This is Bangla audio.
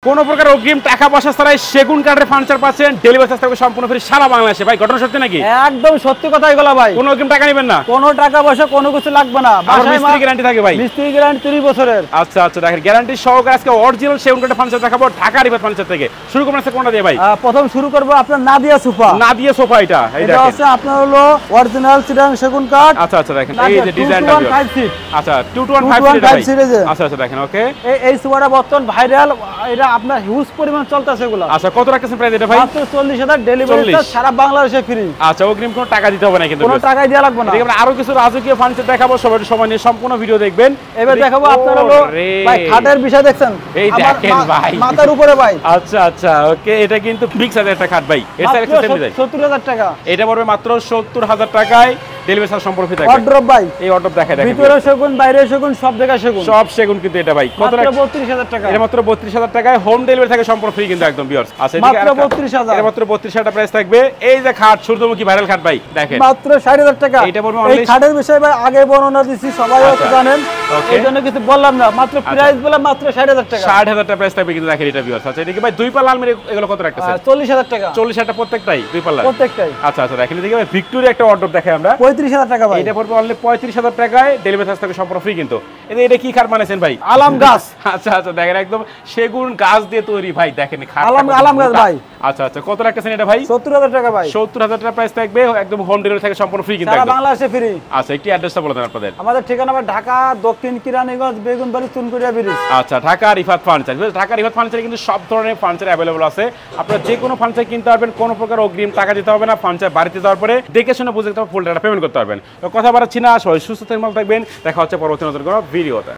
কোনো প্রকার অগ্রিম টাকা পয়সা ছাড়াই সেগুন কাঠের ফার্নিচার পাচ্ছেন, ডেলিভারি চার্জ থাকবে সম্পূর্ণ ফ্রি সারা বাংলাদেশে। ভাই ঘটনা সত্যি নাকি? একদম সত্যি কথা এগুলা ভাই। কোনো অগ্রিম টাকা নেবেন না? কোনো টাকা পয়সা কোনো কিছু লাগবে না। মিস্ত্রি গ্যারান্টি থাকে ভাই? মিস্ত্রি গ্যারান্টি 30 বছরের। আচ্ছা আচ্ছা, দেখেন গ্যারান্টি সহকারে আজকে অরিজিনাল সেগুন কাঠের ফার্নিচার দেখাবো ঢাকা রিভার ফার্নিচার থেকে। শুরু করবেন আজকে কোনটা দিয়ে ভাই? প্রথম শুরু করব আপনার নাদিয়া সোফা। নাদিয়া সোফা এটা হচ্ছে আপনার হলো অরিজিনাল চিটাং সেগুন কাঠ। আচ্ছা আচ্ছা, দেখেন এই যে ডিজাইনটা আচ্ছা 2215 সিরিজে। আচ্ছা আচ্ছা, দেখেন ওকে। এই সোফাটা বর্তমান ভাইরাল, এটা আপনার হিউজ পরিমাণ চলতেছে এগুলো। আচ্ছা কত রাখছেন প্রাইস এটা ভাই? মাত্র 40,000, ডেলিভারি চার্জ সারা বাংলাদেশে ফ্রি। আচ্ছা অগ্রিম কোনো টাকা দিতে হবে না কিন্তু? কোনো টাকাই দেয়া লাগবে না। দেখবেন আরো কিছু রাজকীয় ফার্নিচার দেখাবো, সবাই সময় নিয়ে সম্পূর্ণ ভিডিও দেখবেন। এবার দেখাবো আপনার হলো ভাই খাটের বিষয় দেখছেন? এই দেখেন ভাই মাথার উপরে ভাই। আচ্ছা আচ্ছা ওকে, এটা কিন্তু বিগ সাইজের একটা খাট ভাই। এর সাইজ কত দিবেন? 70,000 টাকা। এটা পড়বে মাত্র 70,000 টাকায়, ডেলিভারি চার্জ সম্পূর্ণ ফ্রি থাকবে। অর্ডার ভাই, এই অর্ডার দেখাই দেখেন, ভিতরে সেগুন বাইরে সেগুন সব জায়গায় সেগুন, সব সেগুন কিন্তু এটা ভাই কত মাত্র 32,000 টাকা। এটা মাত্র 32,000 টাকায় হোম ডেলিভারি থাকে সম্পূর্ণ ফ্রি কিন্তু একদম ভিউয়ার্স। আচ্ছা মাত্র 32,000, এটা মাত্র 32,000 টাকা প্রাইস থাকবে। এই যে খাট সূর্যমুখী ভাইরাল খাট ভাই দেখেন মাত্র 60,000 টাকা। এটা পড়বে এই খাটের বিষয় ভাই আগে বর্ণনা দিছি, সবাই হয়তো জানেন, এইজন্য কিছু বললাম না। মাত্র প্রাইস বলে মাত্র 60,000 টাকা। 60,000 টাকা প্রাইস থাকবে কিন্তু দেখেন এটা ভিউয়ার্স। আচ্ছা এদিকে ভাই দুই পাল্লা আলমারি এগুলো কত রাখতেছেন? 40,000 টাকা। 40,000 টাকা প্রত্যেকটাই দুই পাল্লা? প্রত্যেকটাই। আচ্ছা আচ্ছা, দেখেন এদিকে ভাই ভিক্টোরিয়া একটা অর্ডার দেখাই আমরা 35,000 টাকা ভাই। এটা পড়বে অনলি 35,000 টাকায়, ডেলিভারি চার্জ থাকবে সম্পূর্ণ ফ্রি কিন্তু। এটা কি খাট বানাইছেন ভাই? আলাম গাছ। আচ্ছা আচ্ছা, দেখেন একদম সেগুন গাছ দিয়ে তৈরি ভাই, দেখেন খাট আলাম গাছ ভাই। আচ্ছা আচ্ছা, কত রাখতেছেন এটা ভাই? 70,000 টাকা ভাই। 70,000 টাকা প্রাইস থাকবে, একদম হোম ডেলিভারি থাকে সম্পূর্ণ ফ্রি কিন্তু সারা একদম। বাংলাদেশে ফ্রি। আচ্ছা একটি অ্যাড্রেসটা বলে দেন আপনাদের। আমাদের ঠিকানা ঢাকা দক্ষিণ কিরানীগঞ্জ বেগুনবাড়ি চুনকুড়িয়া ব্রিজ। আচ্ছা ঢাকা রিফাত ফার্নিচার। ঢাকা রিফাত ফার্নিচারে কিন্তু সব ধরনের ফার্নিচার অ্যাভেলেবল আছে। আপনারা যে কোনো ফার্নিচার কিনতে পারবেন, কোনো প্রকার অগ্রিম টাকা দিতে হবে না। ফার্নিচার বাড়িতে যাওয়ার পরে দেখে শুনে বুঝে ফুল টাকা পেমেন্ট করতে পারবেন। তো কথা বাড়াচ্ছি না, সবাই সুস্থ থাকবেন, দেখা হচ্ছে পরবর্তী নতুন কোনো ভিডিওতে।